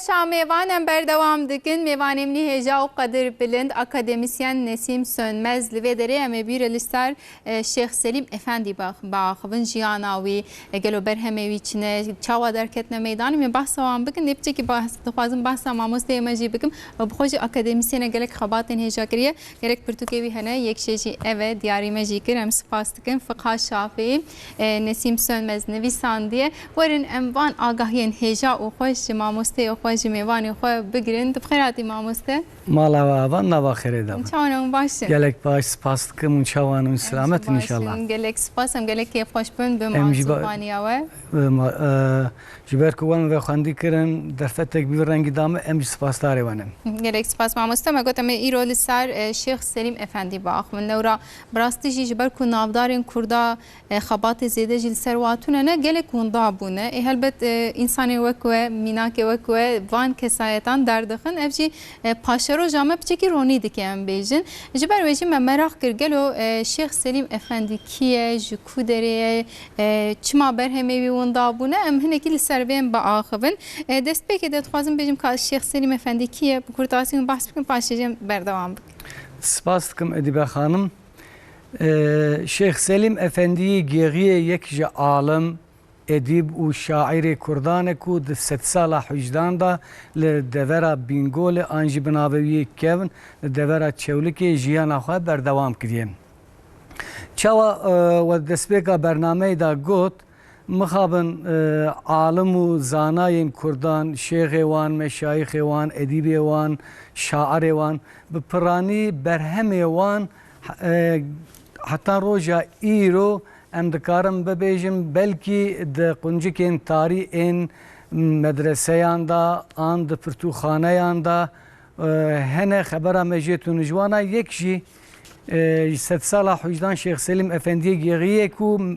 Başa mevanem berdewam dikin. Mevanemli heja o kadir bilind. Akademisyen Nesim Sönmezli ve dereyeme bir lister Şeyh Selim Efendi bağıvın jiyanavi gelo berhemevi içine çava derketne meydanı mi bahsavam bikin. Nepçe ki bahsın bahsamamız deyemeci bikim. Bhoji akademisyene gerek xabaten heja kiriye gerek Pirtukevi hene yekşeji eve diyarime kir hem spas dikin. Fıkha Şafii Nesim Sönmez nevisan diye. Verin emvan agahiyen heja o hoş mamuste خوش میوانی خو بگیرین تو خیراتی ماموسته مالا و نوا خیردم چانم باشه گلک باش سپاس کم و چوانم سلامت ان شاء الله گلک سپاسم گلک کیف خوش بن به مازوانی و جبر کوان و خواندی کردن در فتک بی رنگی دامه ام سپاس داره وانم گلک سپاس ماموسته ما گفتم ایرول سر شیخ سلیم افندی باخ من نورا براستی جبر کو نافدارین کردا خبات زیده جل سرواتونه نه گلک وندا بونه هلبت انسانی وکوه میناک وکوه وان کسایتان دردخن افجی پاشرو جامه بچکی رونی دکیم بیجن جبر وجی من merak kir gelo Şeyh Selim Efendi kiye jukudere çima berhemevi onda buna em hineki li serven ba axıvın destpek de xwazim bejim ka Şeyh Selim Efendi kiye bu kurtasın bahs bikin paşacım berdevam bik. Spas dikim Edibe Hanım. Şeyh Selim Efendi'yi geriye yekce alim ادیب و شاعر کردان کو د 7 ساله حجدان دا ل دورا بینگول انجی بناوی کون دورا چولکی جیانا خو بردوام کردیم چاوا و دسپیکا برنامه دا گوت مخابن عالم و زاناین کردان شیخ وان مشایخ وان ادیب وان شاعر وان بپرانی برهم وان حتی روجا ایرو ام دکارم ببیجم بلکی د قنجکین تاریخین مدرسه‌یان دا آن د پرتوخانه‌یان دا هنه خبره مجیتون جوانا یک جی 7 ساله حجدان شیخ سلیم افندی گیریه کو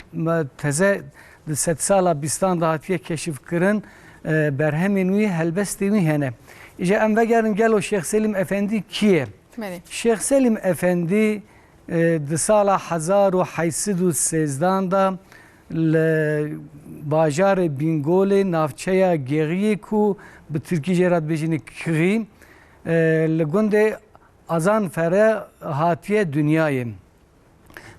تزه د 7 ساله بیستان دا هاتیه کشف کرن برهمینوی هلبستیوی هنه ایجا ام وگرن گلو شیخ سلیم افندی کیه؟ شیخ سلیم افندی د ساله 1813 دا باجار بینگول نافچه گیری کو به ترکی جرات بجینی کری لگند ازان فره هاتیه دنیای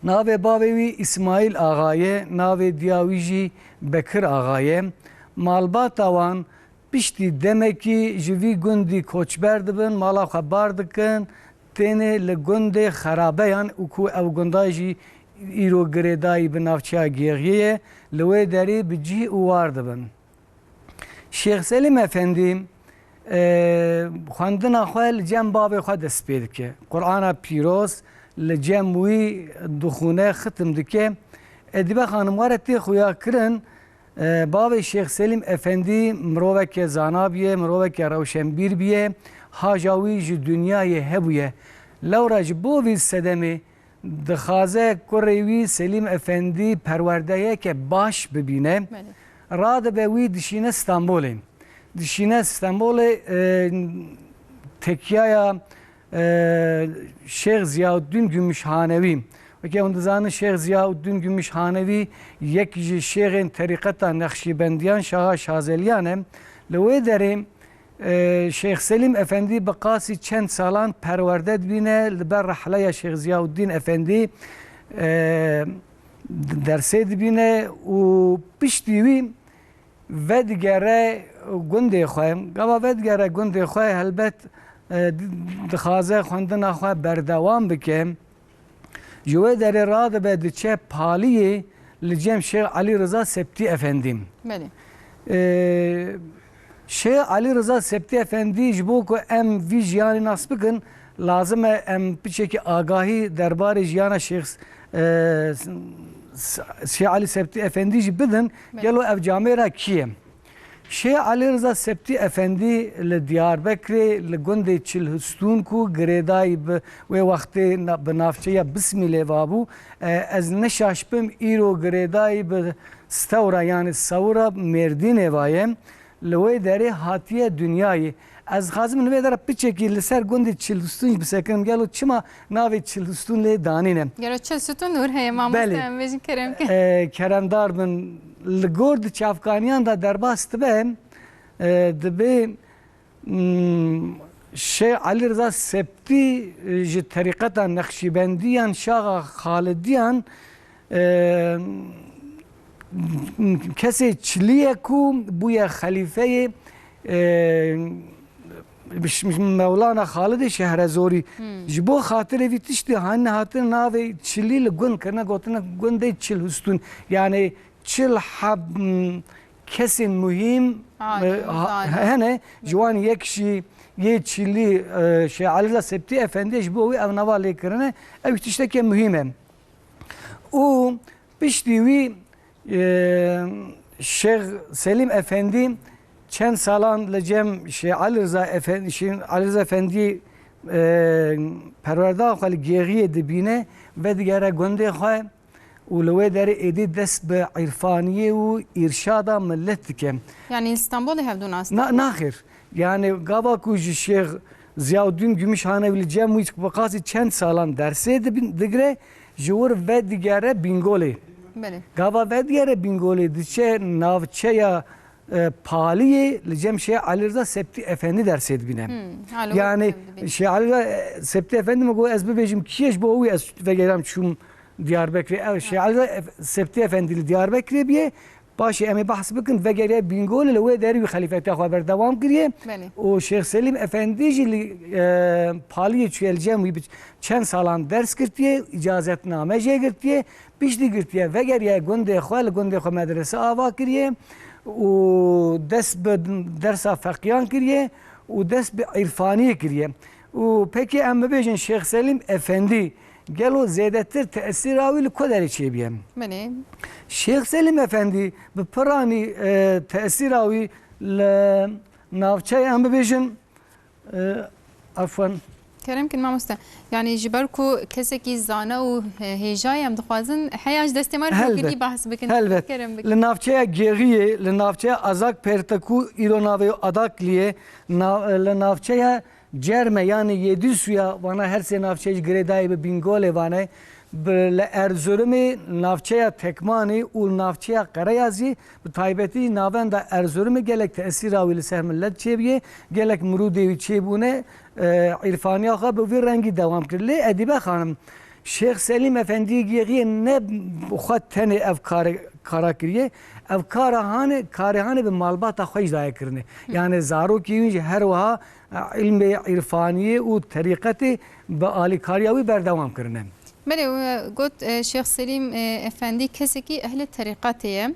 ناو باوی اسماعیل آغایه ناو دیاویجی بکر آغایه مالبات آوان پشتی دمکی جوی گندی کوچبر دبن مالا خبر دکن تنه لگند خرابیان او او گنداجی ایرو گریدای بنافچه گیریه لوی داری بجی اوارد بن شیخ سلیم افندی خواندن خواه لجم باب خواه دست پید که قرآن پیروز لجم وی دخونه ختم دکه ادیبه خانموارتی خویا کرن باب شیخ سلیم افندی مروه که زانابیه مروه که روشنبیر بیه هاجاوی جو دنیای هبویه لورا جبوی صدمه دخازه کوریوی سلیم افندی پرورده که باش ببینه راد به وی دشینه استانبول دشینه استانبول تکیه شیخ ضیاءالدین گümüşhanevi و که اون دزان شیخ ضیاءالدین گümüşhanevi یک شیخ طریقت نقشبندیان شاه شازلیانه لوی دریم شیخ سلیم افندی بقاسی چند سالان پرورده بینه لبر رحله شیخ ضیاءالدین افندی درسه بینه و پشتیوی ودگره گنده خواهیم گما ودگره گنده خواه البت دخازه خوندن خواه بردوام بکم جوه در راد به دچه پالیه لجم شیخ علی رضا سبتی افندیم شیخ علی رضا سبتی افندی جبو کو ام وی جیانی نصب کن لازم ام پیچه آگاهی دربار جیانا شیخ علی سبتی افندی جی بدن گلو اف جامعه را کیه شیخ علی رضا سبتی افندی لدیاربکر لگند چلهستون کو گریدای و وقت بنافچه بسم الله وابو از نشاشپم ایرو گریدای به ستورا یعنی سورا مردین وایم لوی داره هاتیه دنیایی از خازم نوی داره پیچه کی لسر گندی چلستون بسکنم گلو چما ناوی چلستون لی دانینم گلو چلستون نور هی ماموسته بجین کرم که کرم دار من لگورد چافکانیان دا درباست بهم دبی Şeyh Ali Rıza Septi ji tarikata Nakşibendiyan Şaha Halidiyan kesi çiliye ku buya halifeye Mevlana Halid Şehrezori ji bo xatirê vî tiştî hanine hatin navê çilî li gund kirine gotina gundê çil hustun yani çil kesên muhîm hene ji wan yek jî yê çilî Şeyh Ali Rıza Septî Efendi ji bo wî ev nava lêkirine ew tiştekê muhîm e û piştî wî Şeyh Selim Efendi çend salan li cem Şeyh Ali Rıza Efendi Ali Rıza Efendi perwerda xwe li gêriyê dibîne ve digere gundê xwe û li wê derê êdî dest bi îrfaniyê û îrşada millet dike. Yani İstanbul'u hevdun aslında? Naxir. Yani gava ku ji Şeyh Ziyaüddin Gümüşhanevi li cem wî qasî çend salan dersê digire ji wir ve digere Bingolê. Gava ve digere Bingolê diçe navçeya Paliye li cem Şeyh Ali Rıza Septi Efendi dersê dibîne. Yani Şeyh Ali Rıza Septi Efendi me got ez bibêjim kî bo wî ez vegerem çûm Diyarbekirê. Şeyh Ali Rıza Septi Efendi li Diyarbekirê bîye paşê em ê behs bikin vegeriye Bingolê li wê derê wî xelîfetiya xwe berdewam kiriye. û Şeyh Selim Efendi jî li Paliyê çûye li cem wî çend salan ders girtiye, icazetname jê girtiye, piştî girtiye vegeriye gundê xwe li gundê xwe medrese ava kiriye. û dest bi dersa feqiyan kiriye û dest bi îrfaniyê kiriye û pekî em bibêjin Şeyh Selim Efendi gelo zêdetir teesîra wî li ku derê çêbiye. Şeyh Selim Efendi bi piranî teesîra wî li navçeyê em bibêjin afwan Kerem kin mamoste yani ji ber ku kesekî zana û hêjayê em dixwazin heya ji destê me kirî behs bikin. Helbet. Li navçeya Gêriyê, li navçeya Azak Pertekû îro navê Adakliyê, li navçeya Cerme yani Yedîsuya vana her sê navçeyê ji girêdayê bi Bingolê vane, li Erzurumê navçeya Tekmanê û navçeya Qereyazî bi taybetî navenda Erzurumê gelek teesîra wî li ser millet çêbiye, gelek mirûdê wî çêbûne îrfaniya xwe bi vî rengî dewam kir. Lê Edîbe xanim Şeyh Selim Efendi'ye gêriyê ne xwe tenê ev kara kiriye, ev karêhanê bi malbata xwe jî daye kirine. Yani zarokê wî jî her wiha ilmê îrfaniyê û terîqetê bi alîkariya wî berdewam kirine. Bele got Şeyh Selim Efendi kesekî ehli terîqetê ye.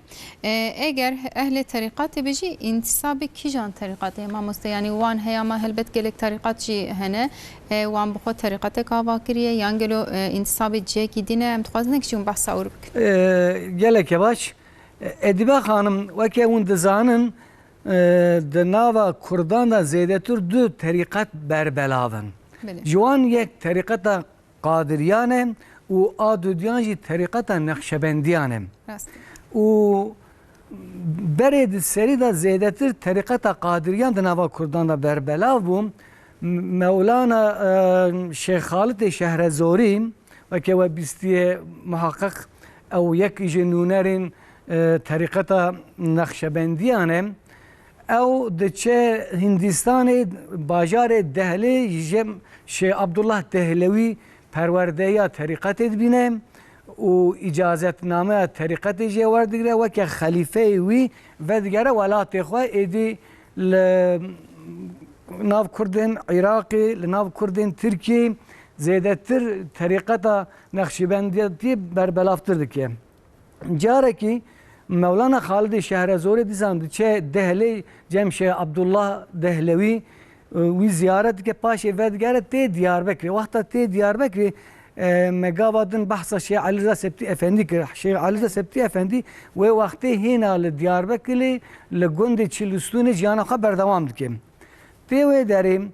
Eger ehli terîqetê bijî intisabê kîjan terîqetê ye mamoste yani wan heya me helbet gelek terîqet jî hene wan bi xwe terîqetê ava kiriye yan gelo intisabê ciyekî dîne em dixwazin nekî behsa ew bikin. Gelek baş Edîbe xanim wekê hûn dizanin di nava Kurdan da zêdetir du terîqet berbelavin. Ji wan yek terîqeta Qadiriyan e û a dudiyan jî terîqeta Neqşebendiyan e. û berê di serî de zêdetir terîqeta Qadiriyan di nava Kurdan da berbelav bû. Mevlana Şeyh Halid Şehrezorî wekê we bîstiye muheqqiq ew yekî ji nûnerên terîqeta Neqşebendiyan e. Ew diçe Hindistanê bajarê Dehlê ji Şeyh Abdullah Dehlewî perwerdeya terîqetê dibîne û îcazetnameya terîqetê jê werdigire weke xelîfeyê wî ve digere welatê xwe êdî li nav Kurdên Iraqê, li nav Kurdên Tirkiyê zêdetir terîqeta Neqşîbendiyê berbelavtir dike. Carekî Mevlana Halid Şehrezorî dîsan diçe Dehlê cem Şeyh Abdullah Dehlewî wî ziyaret dike paşê ve digere tê Diyarbekirê. Wexta tê Diyarbekirê me gava din behsa Şeyh Ali Rıza Septî Efendi kir. Şeyh Ali Rıza Septî Efendi wê wextê hêna li Diyarbekirê li gundê Çilistûnê jiyana xwe berdewam dike. Tê wê derê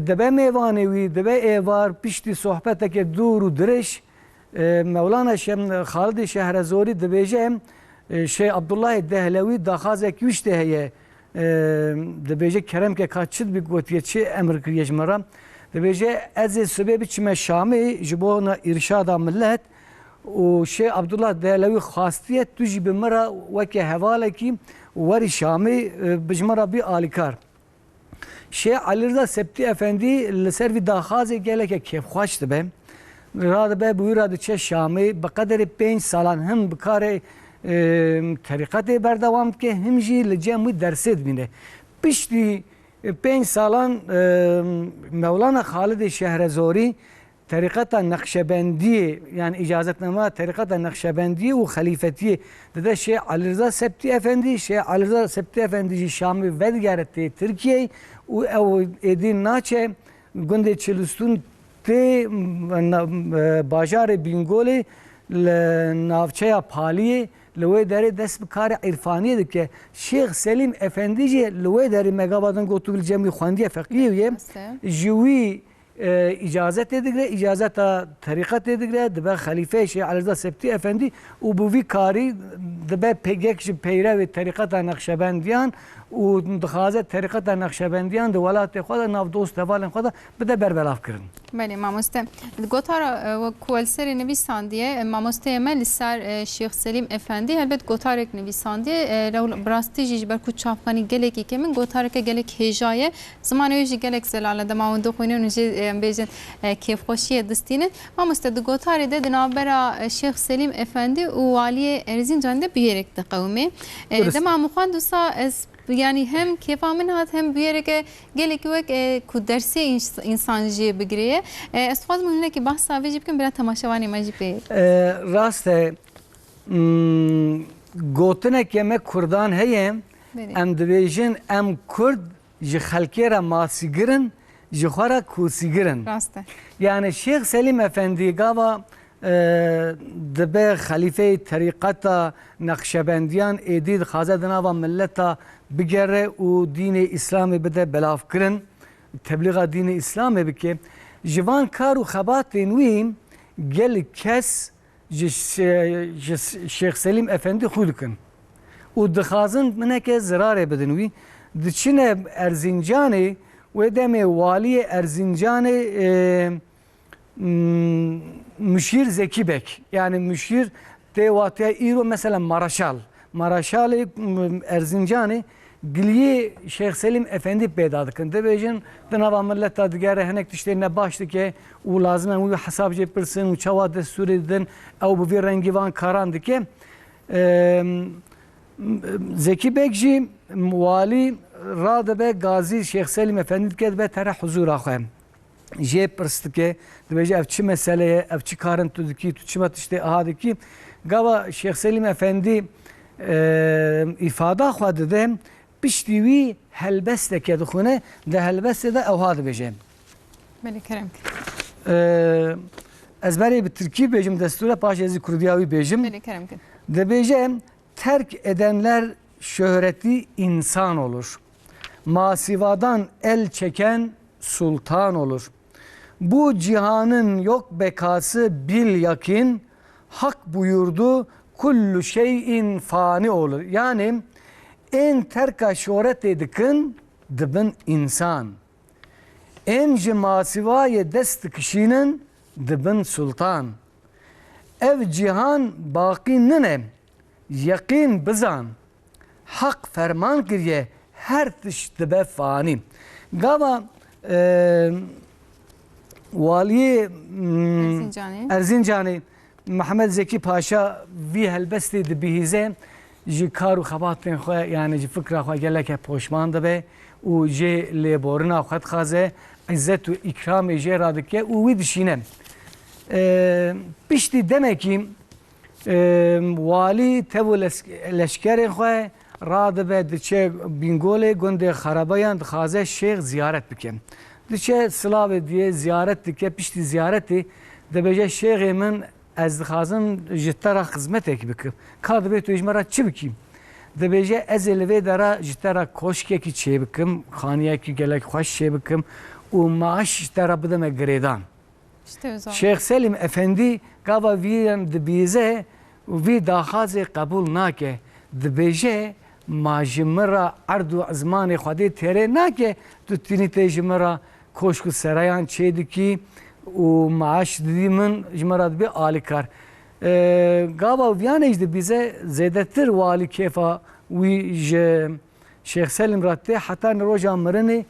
dibe mêvanê wî dibe êvar piştî sohbeteke dûr û dirêj Mevlana Halid Şehrezorî dibêje Şeyh Abdullah Dehlewî daxwazek wî tê heye dibêje keremke ka çi bi gotiye çi emir kiriye ji me re dibêje ez ê sibê biçime Şamê ji bo îrşada millet û Şeyh Abdullah Dehlewî xwastiye tu jî bi me re weke hevalekî werî Şamê bi ji me re bî alîkar. Şeyh Ali Rıza Septi Efendi لسر وی داخازی گله که کیف خوش دبه راد به بویرا دچه شامی به قدر 5 سالان هم بکار طریقت بردوام که همجی لجمع درسید بینه پشتی 5 سالان مولانا خالد شهرزوری طریقت نقشبندی یعنی اجازتنامه طریقت نقشبندی و خلیفتی ده شیخ علی رضا سبتی افندی شیخ علی رضا سبتی افندی شامی ودگرتی ترکیه و او ادین ناچه گنده چلستون تی باجار بینگولی نافچه پالیه لوی داره دست بکار عرفانیه ده که شیخ سلیم افندی جی لوی داره مگابادن گوتو جمعی خواندی فقیه جوی اجازت دیگره اجازت طریقت دیگره دبه خلیفه شیخ علی رضا سبتی افندی و بوی کاری دبه پیگک پیره و طریقت نقشبندیان و دخازه طریقت نقشبندیان دو ولایت خود ناف دوست دوالن خود بده بربلاف کردن. بله ماموسته گوتارا و کولسر نویساندیه ماموسته مل سر شیخ سلیم افندی البته گوتارک نویساندیه رو براستی جیج بر کوچ چاپخانی گلکی که من گوتارک گلک هجایه زمانه جی گلک زلاله دما و دو خونه نجی بیشتر کیف خوشی دستینه ماموسته دو گوتاری ده نابرا شیخ سلیم افندی و والی ارزینجان ده بیرک دقومه دما مخوان دوسا از yani hem kefamın hat hem bir yere gelek yok ku dersi insancı bigriye esfaz mühimle ki bahsa ve jibkin biraz tamaşavani majipe rast gotine ki me Kurdan heyem em dibêjin em Kurd ji xelkê re masîgirin ji xwe re kûsîgirin yani Şeyh Selim Efendi gava dibe xelîfeyê terîqeta Naqşebendiyan êdî dixwaze di nava milleta bigere û dînê İslamê bide belavkirin tebliğa dînê İslamê bike ji van kar û xebatên wî gelek kes ji Şeyh Selim Efendi xwe dikin û dixwazin mineke zirarê bidin wî diçine Erzincanê wê demê waliyê Erzincanê Müşir Zeki Bek yani Müşir Devatiye İro mesela Maraşal'ı Erzincan'ı Giliye Şeyh Selim Efendi peyda dikin. Debejin dınava millet adigere henek tişlerine başlı ki o lazım o hesap cepirsin o çava destur edin o bu bir rengi van karandı ki Zeki Bekci vali Radebe Gazi Şeyh Selim Efendi kedbe tere huzur akhem. Jê pirstike dibêje ev çi meseleye ev çi karin tu dikî tu çima tiştê aha dikî gava Şeyh Selim Efendi îfada xwe dide piştî wî helbesteke dixwine di helbestê de ew ha dibêje ez berê bi Tirkî bêjim destûra paş ez ê Kurdiya wî bêjim dibêje terk edenler şöhreti insan olur masivadan el çeken sultan olur. Bu cihanın yok bekası bil yakin hak buyurdu kullu şeyin fani olur. Yani en terka şöhret edikin dibin insan. En cimasivaya dest kişinin dibin sultan. Ev cihan baki nine yakin bizan hak ferman kiriye her tiş dibe fani. Gava Valiye Erzincan'ı Mehmet Zeki Paşa vi helbesti de bihize ji kar û xebatên xwe yani ji fikra xwe geleke poşman dibe û jê lêborina xwe dixwaze izzet û îkramê jê radike û wî dişîne piştî demekî walî tev û leşkerên xwe radibe diçe Bingolê gundê xerabayan dixwaze şêx ziyaret bike diçe Silavê diye ziyaret dike piştî ziyaretê dibêje şêxê min ez dixwazim ji te re xizmetekî bikim ka dibe tu ji me re çi bikî dibêje ez ê li vê dera ji te re koşkekî çê bikim xaniyekî gelek xweş çê bikim û maaş ji te re bidime girêdan Şeyh Selim Efendi gava vî dibîze û vî daxwazê qebûl nake dibêje ma ji me re erd û ezmanê Xwedê têrê nake tu tînî tê ji me re koşk û serayan çê dikî û maaş didî min ji me re dibe alîkar gava viyanê jî dibîze zêdetir walî kêfa wî ji Şeyh Selim re tê heta roja mirinê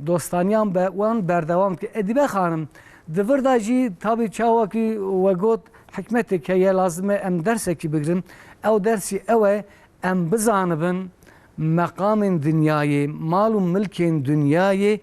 dostaniyan be wan berdewam ki Edibe Xanım divir da jî tabi çawakî we got hikmetek heye lazim e em dersekî bigirin ew dersî ew e em bizanibin meqamên dünyayê mal û milkên dünyayê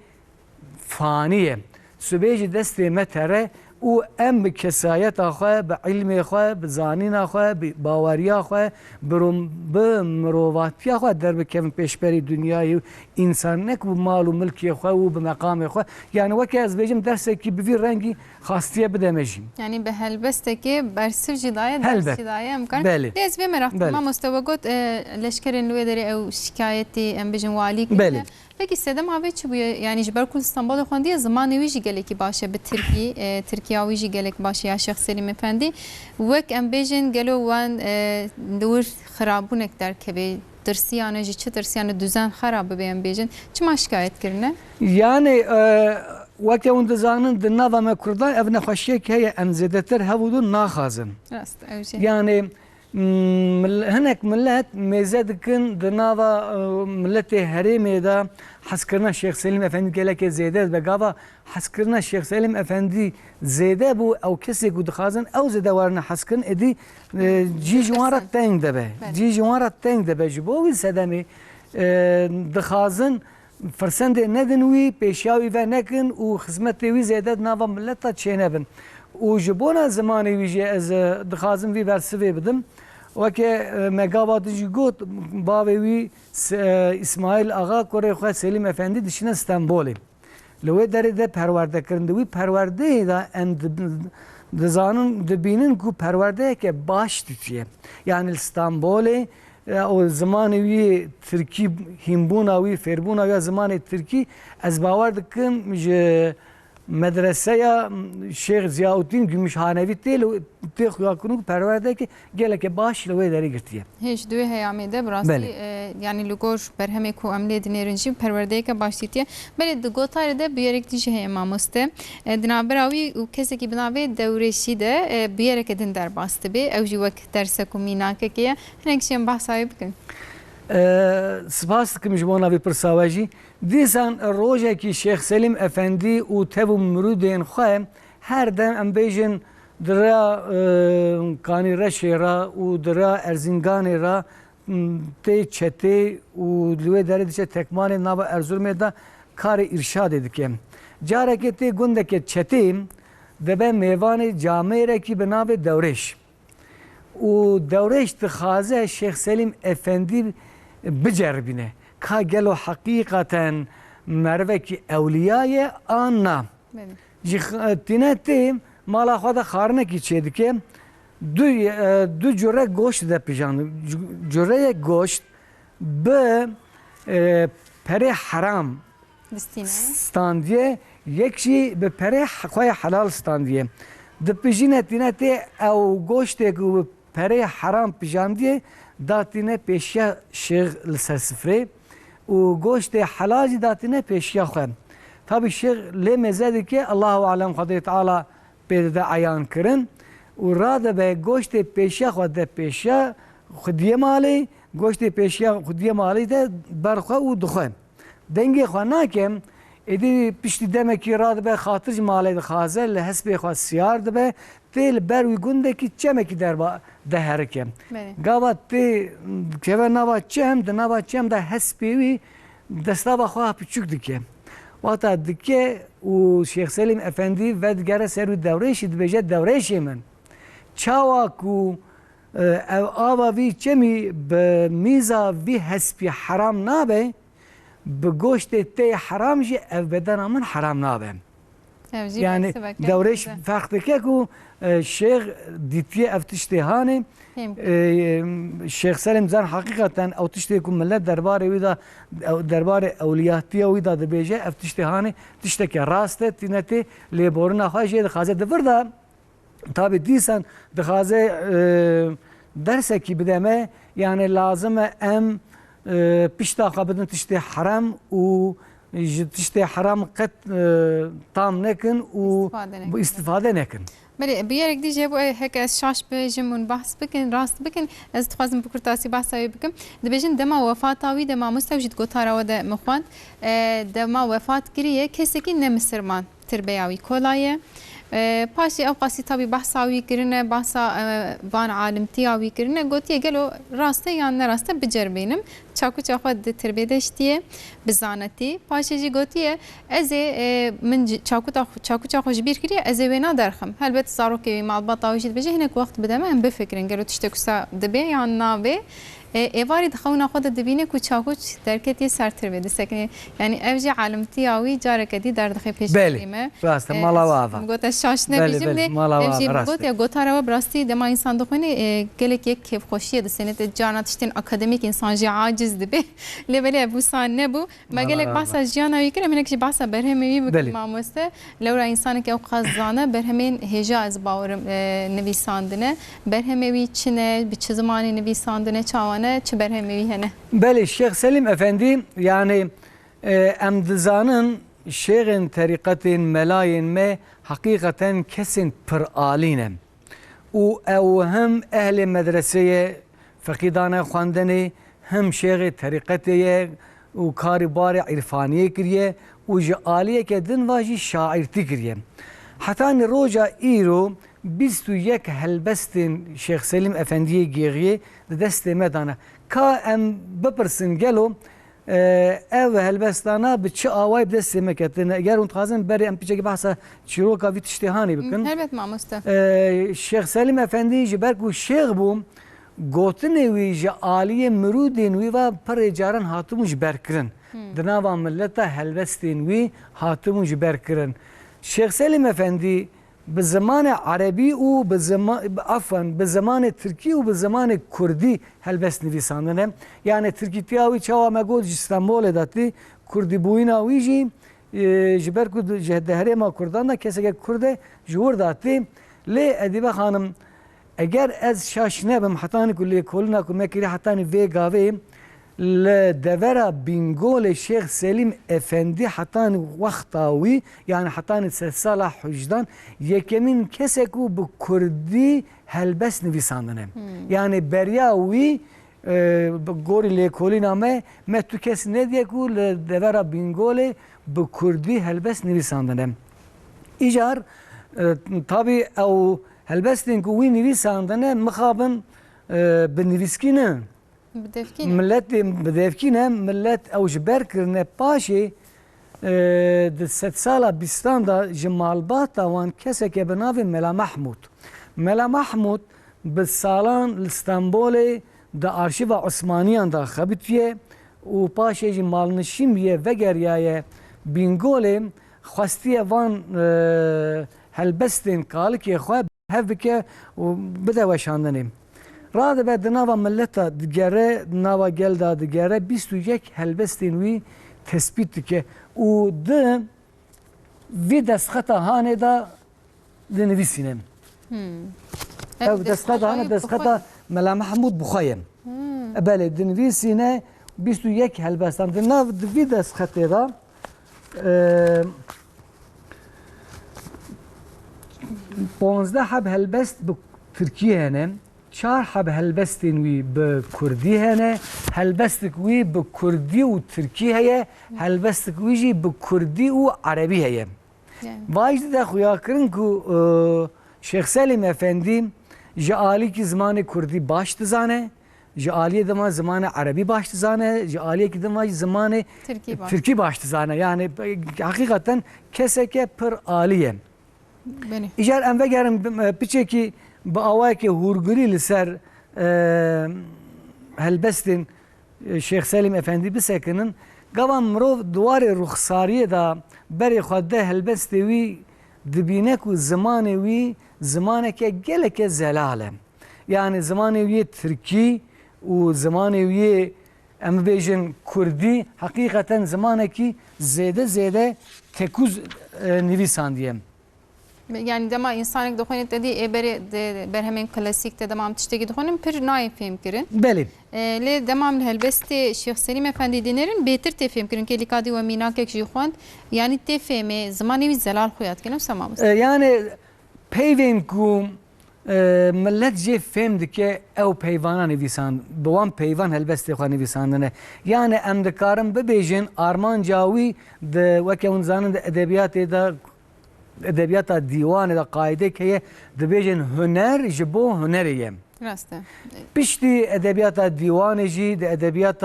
faniye subêjî destê me tere û em bi kesayeta xwe bi ilmê xwe bi zanîna xwe bi baweriya xwe bi mirovatiya xwe derbikevin pêşberî dünyayê însanek û mal û milkê xwe û bi meqamê xwe yani wekî ez bêjim dersekî bi vî rengî xastiye bideme jî. Yani be helbestekî bersiv jî daye Helbet. ders jî daye em kan. Belê. Dez vê merak Belê. mamoste we got leşkerên li wê derê ew şikayetî em bêjin walî Belê. kirine. Peki sedem avê çi bûye yani ji ber ku İstanbulê xwendiye zimanê wî jî gelekî baş e bi Tirkî Tirkiya wî jî gelek baş e ya Şex Selîm Efendî wek em bêjin gelo wan li wir xirabûnek derkeve tirsiyane jî çi tirsiyane düzen xerab bibe em bêjin çima şikayet kirine? Yani wekî hûn dizanin di nava me Kurdan ev nexweşiyek heye em zêdetir hebûdû naxazin. Rast ew jî. Yani hinek millet mêze dikin di nava milletê herêmê de hezkirina Şex Selîm Efendî gelekê zêde dibe gava hezkirina Şex Selîm Efendî zêde bû ew kesê ku dixwazin ew zêde warine hezkirin êdî cî ji wan re teng dibe cî ji wan re teng dibe ji bo wî sedemê dixwazin firsendê nedin wî pêşiya wî ve nekin û xizmetê wî zêde di nava millet de çênebin û ji bona zimanê wî jî ez dixwazim vî bersivê bidim wekê me gava jî got bavê wî İsmail Ağa korê xwe Selîm Efendî dişine Stenbolê li wê derê de perwerdekirin di wî perwerdeyê de em dizanin dibînin ku perwerdeyeke baş dîtiye yani li Stenbolê o zimanê wî Tirkî hînbûna wî fêrbûna ya zimanê Tirkî ez bawer dikim ji medreseya Şeyh Ziyaüddin Gümüşhanevi tê xuyakirin perwerdeke geleke baş li wê derê girtiye. Hêj duê heyamê de bi rastî yani li gor berhemê ku em lê dinêrin jî perwerdeyeke baş dîtiye belê di gotarê de bi yerek jî heye mamoste di navbera wî û kesekî bi navê Dewrêşî de bi yereke din derbas dibe ew jî wek dersek û mînakekê ye hinek jî em behsa wê bikin. Spas dikim ji bo navê pirsa we jî dîsan rojekî Şex Selîm Efendî û tev û mirûdên xwe her dem em bêjin di rêya Kanîreşê ra û di rêya Erzinganê ra tê çetê û li wê derê diçe tekmanê nava Erzurumê de karê îrşadê dike. Carekê tê gundeke çetê dibe mêvanê camêrekî bi navê Dewrêş û Dewrêş dixwaze Şex Selîm Efendî biceribîne ka gelo heqîqeten mervekî ewliya ye an na. Ji tîne tê mala xwe de xwarinekî çê dike du cure goşt de pîjan cureyek goşt bi perê heram standiye yek jî bi perê xwe helal standiye dipîjîne tîne tê ew goştê ku bi perê heram pîjandiye datîne pêşiya Şeyx li ser sifrê û goştê helal jî datîne pêşiya xwe. Tabii Şeyx lê mêze dike Allahu alem Xwedê Teala pê de eyan kirin û radibe goştê pêşiya xwe de pêşiya xwediyê malê goştê pêşiya xwediyê malê de berxwe û dixwe. Dengê xwe nakem êdî piştî demekî radibe xatir ji malê dixwaze li hespê xwe siyar dibe tê li ber wî gundekî çemekî derba deherike. Gava tê keve nava çem di nava çem de hespê wî destava xwe piçûk dike. Wata dike û Şex Selîm Efendî ve digere ser wî Dewrêşî dibêje Dewrêşê min. Çawa ku ev ava wî çemî bi mîza vî hespî heram nabe bi goştê tê heram jî ev bedena min heram nabe. Yani Dewrêş fark dike ku Şeyx dîtiye ev tiştê hanê Şex Selîm zan heqîqeten ew tiştê ku millet derbarê wî da derbarê ewliyatiya wî da dibêje ev tiştê hanê tişteke rast e tîne tê lêborina xwe jê dixwaze divir da tabi dîsan dixwaze dersekî bideme yani lazim e em pişta xwe bidin tiştê heram û ji tiştê heram qet tam nekin û istifade nekin. بله بیارک دیجه بو هک از شاش بجم ون بحث بکن راست بکن از تخوازم بکرتاسی بحث هایی بکم دبیجن دما وفات آوی دما مستوجد گوتارا و ده مخوان دما وفات کریه کسی که نمسرمان تربیاوی کلایه پاشی او قاسی تابی بحث آوی کرنه بحث وان عالمتی آوی کرنه گوتیه گلو راسته یا نراسته بجربینم چاکو چاخو ده تربیه دشتیه بزانتی پاشی جی گوتیه از من چاکو چاخو جبیر کریه از وینا درخم هلبت صارو که معلومات آویشید بجه هنک وقت بدم هم بفکرین گلو تشتکوسا دبی یا نابه ایواری دخونا خود دبینه کو چاکو درکتی سرتر بده سکنه یعنی اوج عالمتی آوی جاره کدی در دخی پیش بله راست مالاوادا گوت شاش نبیجم لی اوجی گوت یا گوتارا براستی دما انسان دخونه گلک یک کیف خوشیه ده سنت جاناتشتین اکادمیک انسان جی عاجز دبی لی ولی ابو سان نبو ما گلک بحث جانا ویکره منک جی بحث برهمی بی ماموسته لورا انسان که قزانه برهمین هجا از باورم نویساندنه برهمی چنه به چه زمانی نویساندنه چاوان چه برهمی هنه بله شیخ سلیم افندی yani امدزانن شیخن طریقت ملاین me hakikaten kesin پر آلینه او هم اهل مدرسه فقیدانه خواندنی هم شیخ طریقتیه و کاری بار عرفانیه کریه و جعالیه که دن واجی شاعرتی کریه حتی روجا ایرو 21 هلبستین شیخ سلیم افندی گیغیه دست مدانه که ام بپرسن گلو او هلبستانا به چه آوای بدست مکتن اگر اون تخازن بری ام پیچه که بحثا چیروکا وی تشتیهانی بکن هلبت ماموسته شیخ سلیم افندی جبرکو شیخ بوم گوتنه وی جعالی مرودین وی و پر جارن هاتمو جبر کرن دناوا ملتا هلبستین وی هاتمو جبر کرن شیخ سلیم افندی به زمان عربی و به زمان ترکی و به زمان کردی هلبست نویساندنه یعنی ترکی تیاوی چاوا مگود استانبول داتی کردی بوینا ویجی جبر کد جهده ما کردان دا کسی که کرده جور داتی لی ادیبه خانم اگر از شاش نبم حتانی کلی کلنا کل مکری حتانی وی گاوی لدورا بینگول شیخ سلیم افندی حتان وقتاوی یعنی حتان سال حجدان یکمین کسی کو به کردی هلبس نویساندنه یعنی بریاوی گوری لیکولی نامه من تو کسی ندیه کو لدورا بینگول به کردی هلبس نویساندنه ایجار tabi او هلبس دینکوی نویساندنه مخابن به نویسکینه ملت بدفکینه ملت او جبر کرنه پاشی د 100 ساله بیستان دا جمالبات وان کسی که به نام ملا محمود به سالان استانبول د آرشیو عثمانیان دا خبیتیه و پاشی جمالنشین بیه وگریه بینگول خواستی وان هلبستین کال که خواه هف که و بده وشاندنیم راده به دناوا ملتا دگره دناوا گلدا دگره 21 هلبستین وی تثبیت که او ده وی دستخطا هانه دا دنویسینم او دستخطا هانه دستخطا ملا محمود بخوایم بله دنویسینه 21 هلبستان دناو وی دستخطه دا 15 حب هلبست به ترکیه هنم 4 حب هلبستین وی به کردی هنه هلبستک وی به کردی و ترکی هیه هلبستک وی جی به کردی و عربی هیه واجد ده خویا کرن کو شیخ سلیم افندی جعالی کی زمان کردی باش تزانه جعالی دما زمان عربی باش تزانه جعالی کی دما زمان ترکی باش تزانه yani hakikaten keseke per aliye İcar em vegerim piçeki bu avaki hurguri liser helbestin Şeyh Selim Efendi bisekinin gavan mirov duvarı ruhsariye da beri xwedde helbestê wî dibîne ku zimanê wî zimaneke geleke zelal e. Yani zimanê wî Tirkî û zimanê wî em bêjin Kurdî hakikaten zimanekî zêde tekûz nivîsandiye. Yani dema insanek dixwanet dedî êberê berhemên klasîk te demam tiştekî dixwanin pir nayê fêm kirin. Belê. Lê demam li helbestê Şeyh Selîm Efendî dînerin bêtir tê fêm kirin kelîkadî we mînakek jî xwend. Yani tê fêmê zimanê wî zelal xuya dike ne semamız. Yani پیوین کو ملت جه فهم دکه او پیوانا نویسان بوان پیوان هلبست خوا نویساندنه یعنی ام دکارم ببیجن آرمان جاوی د وکه اون زانن د ادبیات دیوان د قاعده که دبیجن هنر جبو هنریه راسته پشتی ادبیات دیوان جی د ادبیات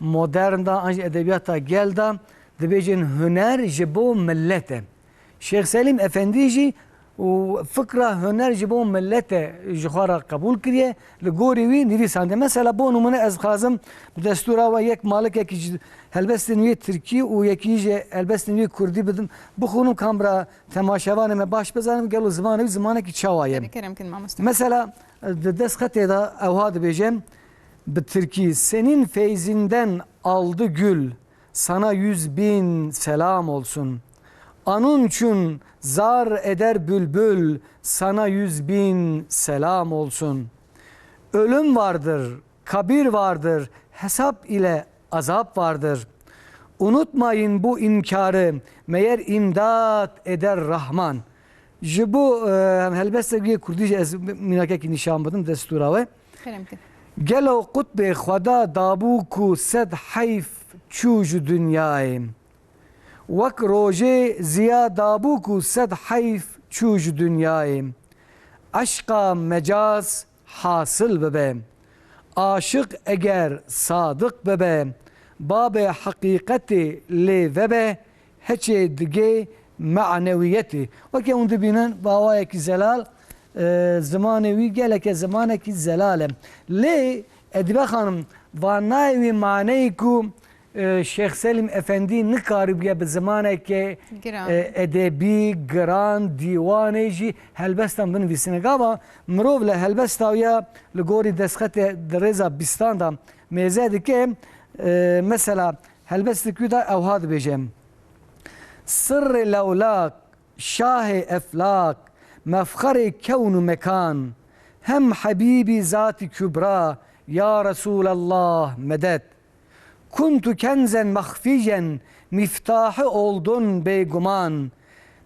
مدرن دا انج ادبیات گل دا دبیجن هنر جبو ملته شیخ سلیم افندی جی و فكرة هنر جبون ملته جخارة قبول كريه لغوري وي نويسانده مثلا بو نمونه از خازم بدستورا و يك مالك يك هلبستنوي تركي و يكيجي هلبستنوي كردي بدم بخونم كامرا تماشاوانه ما باش بزنم قالوا زمانه كي تشاوايه مثلا دست خطه da evhad bejem Türkiye senin feyzinden aldı gül sana 100.000 selam olsun. Anun için zar eder bülbül sana 100.000 selam olsun. Ölüm vardır, kabir vardır, hesap ile azap vardır. Unutmayın bu inkarı meğer imdat eder Rahman. Jibu helbeste bir Kurdice ez minake ki nişan buldum destura ve. Gelo kutbe khada dabuku sed hayf çuj dünyayım. Vak roje ziya dabuku sed hayf çuj dünyayım. Aşka mecaz hasıl bebe. Aşık eğer sadık bebe. Babe hakikati le vebe. Heçe dige معنویتی وکی اون دبینن باوای کی زلال زمانوی گله که زمانه کی زلاله لی ادبا خانم وانایوی معنی کو شیخ سلیم افندی نکاربیه به زمانه که ادبی گران دیوانه جی هلبستان بنویسینه گاوا مروف له هلبستاویا لگوری دسخت درزا بیستان دا میزه که مثلا هلبست کو دا اوهاد بیجم سر لولاك شاه افلاك مفخر كون مكان هم حبيبي ذات كبرى يا رسول الله مدد كنت كنزا مخفيا مفتاح oldun بيغمان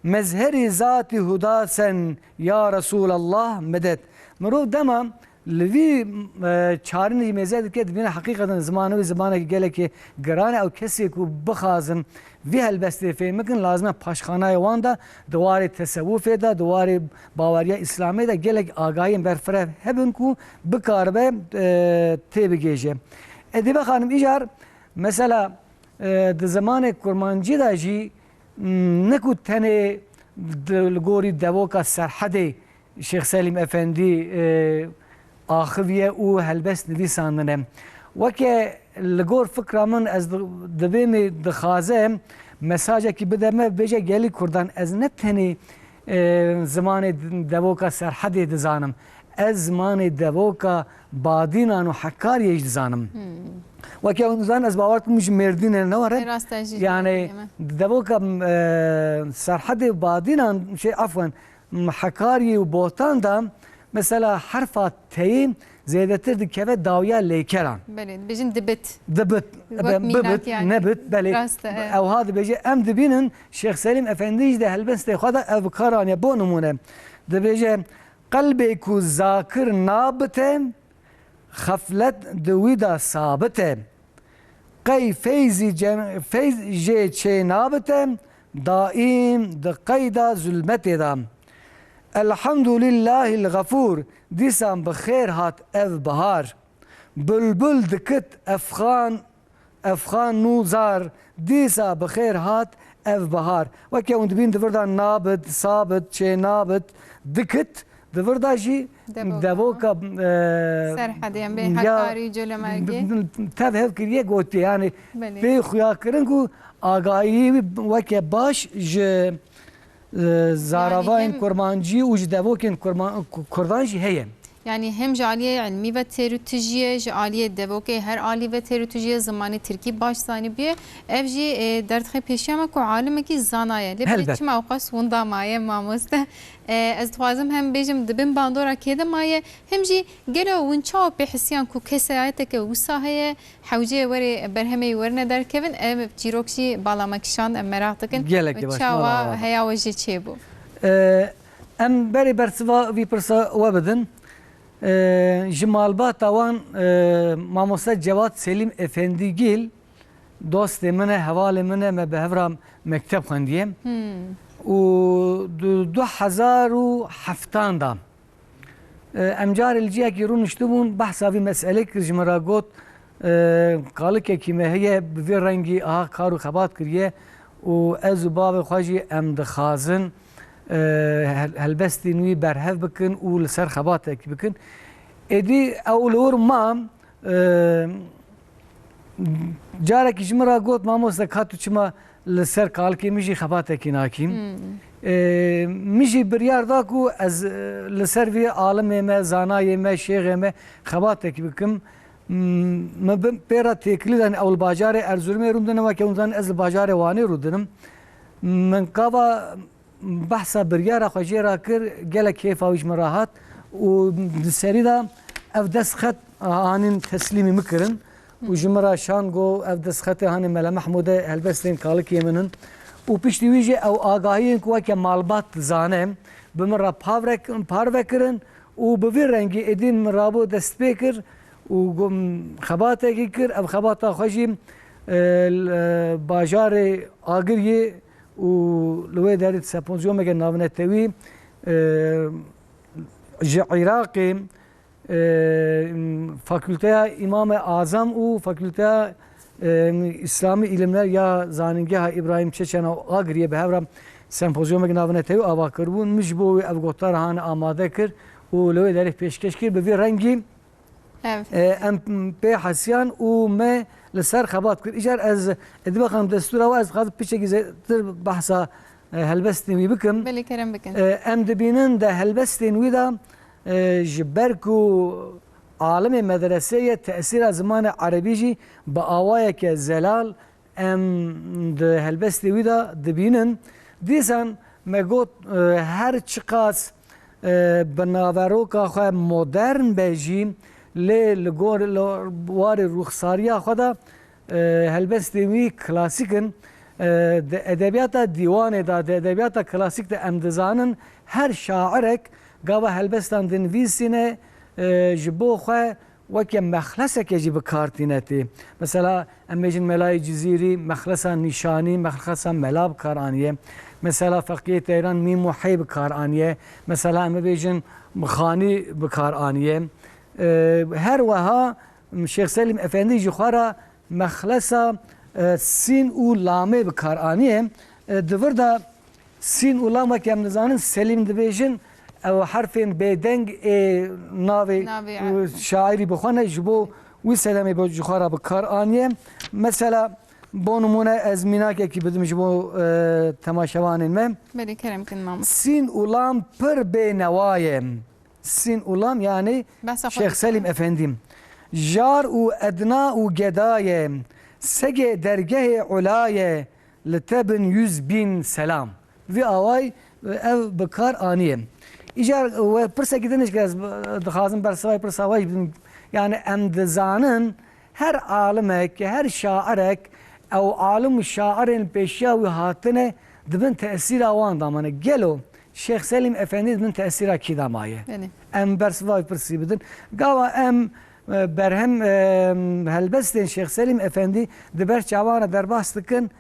مزهر ذات هداسا يا رسول الله مدد مرو دما لوی چارنی مزید که دبینا حقیقتا زمانه که گله که گرانه او کسی که بخازن وی هلبسته فهمکن لازمه پاشخانه وان دا دوار تصوف دا دوار باوریا اسلامی دا گله آگاهی برفره هبن کو بکاربه تی بگیجه ادیبه خانم ایجار مثلا د زمان کرمانجی دا جی نکو تنه لگوری دوکا سرحده شیخ سلیم افندی آخویه او هلبست نویساندنه وکه لگور فکر من از دبیم دخازه مساجه که بدمه بجه گلی کردن از نتنی زمان دوکا سرحدی دزانم از زمان دوکا بادینان و حکاریش دزانم وکه اون زن از باورت مش مردین نواره یعنی دوکا سرحد بادینان شی عفوا حکاری و بوتان دام مثلا حرفات تیم زیادتر دکه داویا لیکران. بله بیشتر دبت. دبت. ببت نبت بله. او هاد بیشتر ام دبینن شیخ سلیم افندیش ده هلبست خدا افکارانی بونمونه. دبیجه قلبی کو ذاکر نابته خفلت دویدا ثابته. قی فیزی جه چه نابته دائم دقیدا ظلمتی دام. الحمد لله الغفور دیسان بخیر هات اف بهار بلبل دکت افخان نوزار دیسا بخیر هات اف بهار وکی اون دبین دوردا نابد ثابت چه نابد دکت دوردا جی دوکا سرحدیم به حکاری جلو مرگی تفهم کریه گوتی یعنی به خویا کرن کو آگاهی وکی باش زاراوین کرمانجی و جدوکین کردانجی هیم yani hem jaliye ilmi ve teoriolojiye, jaliye devoke her ali ve teoriolojiye zamanı Türkiye başsani bir evci derdhe peşama ku alime ki zanaya. Lebleçim avqas vunda maye mamuste. Ez twazım hem bejim dibim bandora kede maye hem ji gelo winça pe hisyan ku kesayete ke usahaye havciye veri berheme verine der kevin ev cirokşi balamakşan meraktakin. Gelek çava heya ve çebu. ام بری برسوا وی پرسا و بدن جمالبات توان ماموستا جواد سلیم افندی گیل دوست منه حوال منه ما به هفرام مکتب خواندیم و 2007 دا امجار الجیه که رو نشتبون بحثا وی مسئله که جمرا گوت قال که کیمه هی به رنگی آه کارو خبات کریه و از باب خواجی ام دخازن هلبستی نوی برهف بکن و لسر خباتک بکن ادی اولور ما جارك جمرا قوت ما موسى كاتو چما لسر كالكي مجي خباتك ناكيم مجي بريار داكو از لسر في عالم ما زاناي ما شيخ ما خباتك بكم ما بيرا تكليدن او الباجار ارزورمي روندن ما كونزان از الباجار واني رودنم من قابا بحثا بريار خجيرا كر قال كيف اوش مراحات وسريدا اف دسخت هانين تسليمي مكرن وجمرا شانگو اف دسخته هاني ملا محموده هلبستين كالك يمنن وبيشتي ويجي او آگاهين كوا كه مالبات زانم بمرا پاروكرن وبوير رنگي ادين مرابو دست بكر وقم خباته كر اف خباته خجيم باجار آگريه ولوي دارت سابونزيوم مگه ناونتوي عراقي fakülte İmam-ı Azam u fakülte İslami ilimler ya zaningah İbrahim Çeçena agriye be hevram sempozyuma gnavne tev avakrbun mecbu ev gotar han amade kir u loy derif peşkeş kir be rengi em pe hasyan u me لسر خبات kir ijar ez edbaxam destura و ez qad piçe gizetir bahsa helbestin bikim بله کرم بکن em dibinin de helbestin wida جبركو عالم مدرسية تأثير زمان عربي جي بآوايا كزلال ام ده هلبستي ويدا دبينن ديسان مگوت هر چقاس بناوروكا خواه مدرن بيجي لگور وار رخصاريا خدا هلبستي وي كلاسيكن ده ادبياتا ديوان ده ادبياتا كلاسيك ده امدزانن هر شاعرك قابا هلبستان دنویسینه جبو خواه وکی مخلصه که جب کارتینتی مثلا امیجن ملای جزیری مخلصا نشانی مخلصا ملاب کارانیه مثلا فقیه تیران میم و حی بکارانیه مثلا امیجن مخانی بکارانیه هر وها شیخ سلیم افندی جخوارا مخلصا سین و لامه بکارانیه دور دا سین و لامه که امنزانن سلیم دبیجن او حرفين بدنگ ناوي شاعري بخونه جبو وسلامي بجخاره بكار انيه مثلا بونمونه ازميناك كي بدم جبو تماشوان ما بله کرم کن مام سين اولام پر بنوايم سين اولام يعني شيخ سليم افنديم جار و ادنا و گدايه سگه درگه علايه لتبن 100,000 سلام في اواي اف بكار انيه İcar ve pırsa gidiniz gez dağızın bersavay pırsavay yani emdizanın her alimek her şairek ev alim şairin peşya ve hatine dibin tesir avan damane gelo Şeyh Selim Efendi dibin tesir ki damaye em bersavay pırsı bidin gava em berhem helbestin Şeyh Selim Efendi diber çavana derbastıkın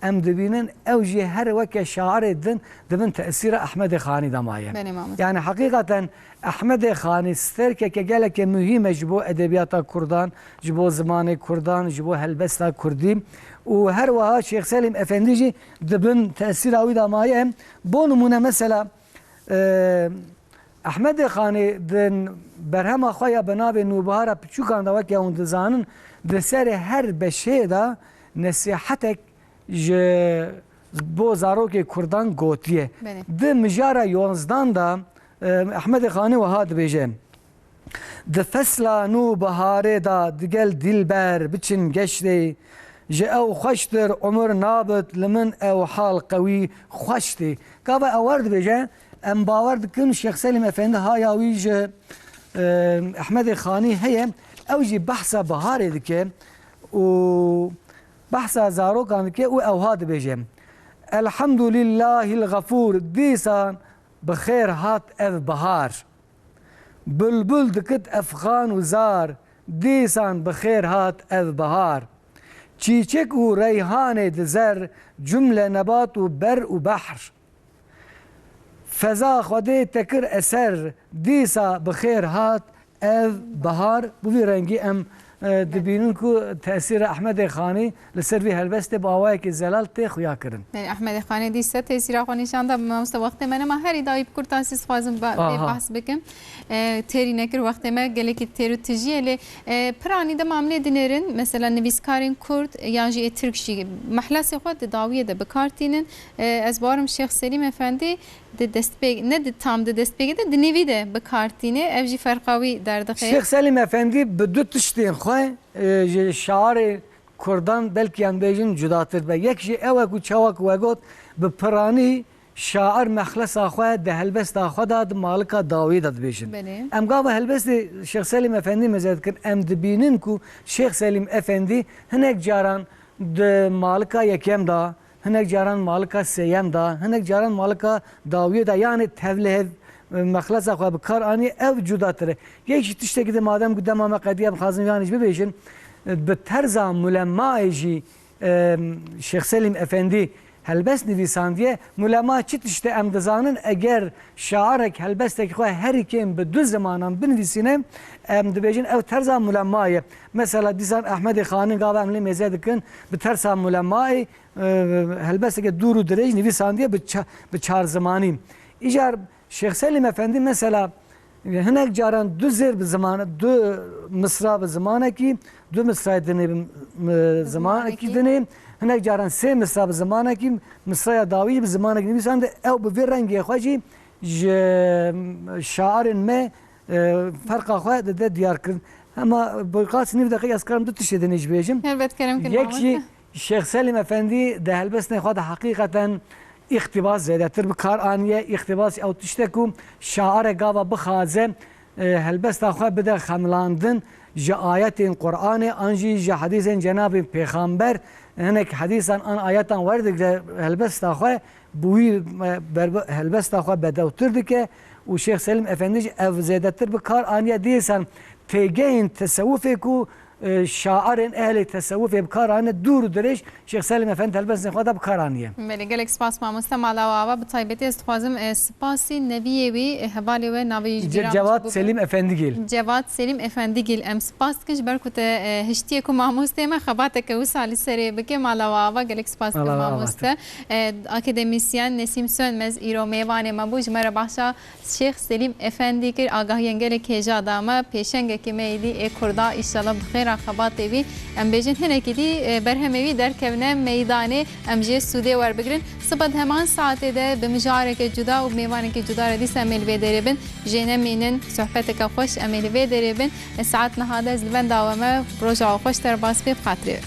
ام دبینن اوجی هر وکه شاعر دن دبن تأثیر احمد خانی دمایه یعنی حقیقتا احمد خانی ستر که گله که مهمه جبو ادبیات کردان جبو زمان کردان جبو هلبستا کردی و هر وها شیخ سلیم افندی جی دبن تأثیر اوی دمایه بو نمونه مثلا احمد خانی دن برهم خویا بناب نوبهارا پچوکان دا وکه اون دزانن دسر هر بشه دا نصیحتک بو زاروک کردان گوتیه ده مجارا یونزدان دا احمد خانی و هاد بیجه ده فصلا نو بهاره دا دگل دلبر بچن گشتی جه او خوشتر عمر نابت لمن او حال قوی خوشتی کابا اورد بیجه ام باورد کن شیخ سلیم افنده ها یاوی جه احمد خانی هیه او جی بحثا بهاره دکه و بحثا زاروکان که او اوهاد بیجم الحمد لله الغفور دیسان بخیر هات ev bahar. Bülbül dikit efxan u zar, دیسان بخیر هات ev bahar. چیچک و ریحان دزر جمله نبات و بر و بحر. فضا خودی تکر اثر دیسا بخیر هات ev bahar. Bu bir rengi em dibinin ku tesir Ahmed Khani لسر في هلبست باوای که زلال تی خویا کردن. احمد خانی دیسته تاثیر خو نشان داد مست وقت من ما هر دای بکر تاسیس خوازم بحث بکم تری نکر وقت ما گله کی ترو تجیله پرانی de mamle dinerin mesela nivîskarên Kurd yan jî Türk jî mehlasê xwe di dawiyê de bikartînin ez barim Şeyh Selîm Efendi di destpêk ne di tam di destpêkê de di nivî de bikartîne ev jî ferqawî derdixe. Şeyh Selîm Efendi bi du tiştên xwe ji şairê Kurdan belki yan bêjin cudatir be. Yek jî ew ku çawak we got bi piranî şair mexlesa xwe di helbesta xwe da di malika dawiyê de dibêjin. Em gava helbestê Şeyh Selîm Efendi meze dikin em dibînin ku Şeyh Selîm Efendi hinek caran di malika yekem da hinek caran malika sêyem da hinek caran malika dawiyê da yani tevlî mexlesa xwe bi kar anî ev cudatir e. Yek jî tiştekî de madem ku dema me qediye bixwazin yan jî bibêjin bi terza mulemmayê jî Şeyh Selîm Efendi helbest nivîsandiye mulema çi tişte em dizanin eger şairek helbestekî xwe herî kêm bi du zimanan binivîsîne em dibêjin ev terza mulemmayê. Mesela dîsan Ahmed Xanî gava em lê mêze dikin bi tersa mulemmayê helbestekî dûr û dirêj nivîsandiye bi çar zimanî. İcar Şeyh Selîm Efendi mesela hinek caran du zêr bi zimanê du misra bi zimanekî du misrayê dinê bi zimanekî dinê hinek caran sê misra bi zimanekî misraya dawî bi zimanekî nivîsande ew bi vê rengê xwe jî ji şairên me ferqa xwe dide diyar kirin. Hema birkaç nîv deqî ez karim du tiştê dinê jî bêjim. Yek jî Şeyh Selîm Efendi di helbestê xwe de heqîqeten اختباس زیادتر بکار آنیه اختباس او تشته کو شاعر گاوا بخازه هلبست آخوا بده خملاندن جا آیاتین قرآن آنجی جا حدیثین جناب پیغمبر هنک حدیثان آن آیاتان وردک ده هلبست آخوا بوی هلبست آخوا بدوتر دکه و شیخ سلیم افندی او زیادتر بکار آنیه دیسان تیگین تصوفی کو شاعرên ehlê tesewufê bikaranî dûr û dirêj Şeyh Selîm Efendi helbestên xwe de bikaraniye. Belê gelek spas mamoste mala ava bi taybetî ez dixwazim spasî neviyê wî hevalê we navê jî Cevat Selîm Efendigil. Cevat Selîm Efendigil em spas dikin ji ber ku te hiştiyê ku mamostê me xebateke wisa li serê bike mala ava gelek spas dikin mamoste. Akademisyen Nesim Sönmez îro mêvanê me bû ji me re behşa Şeyh Selîm Efendî kir agahiyên gelek hêja da me pêşengekê me êdî ê Kurda îşallah bi xêr خبات وی ام بیجن هنکی دی برهموی در کونه میدان ام جه سوده ور بگرن صبح همان ساعته ده به مجاره که جدا و میوانه که جدا ردی سامل و دربن جنه مینن صحبت که خوش امل و دربن ساعت نهاده زلبن داومه پروژه خوش تر باس به خاطر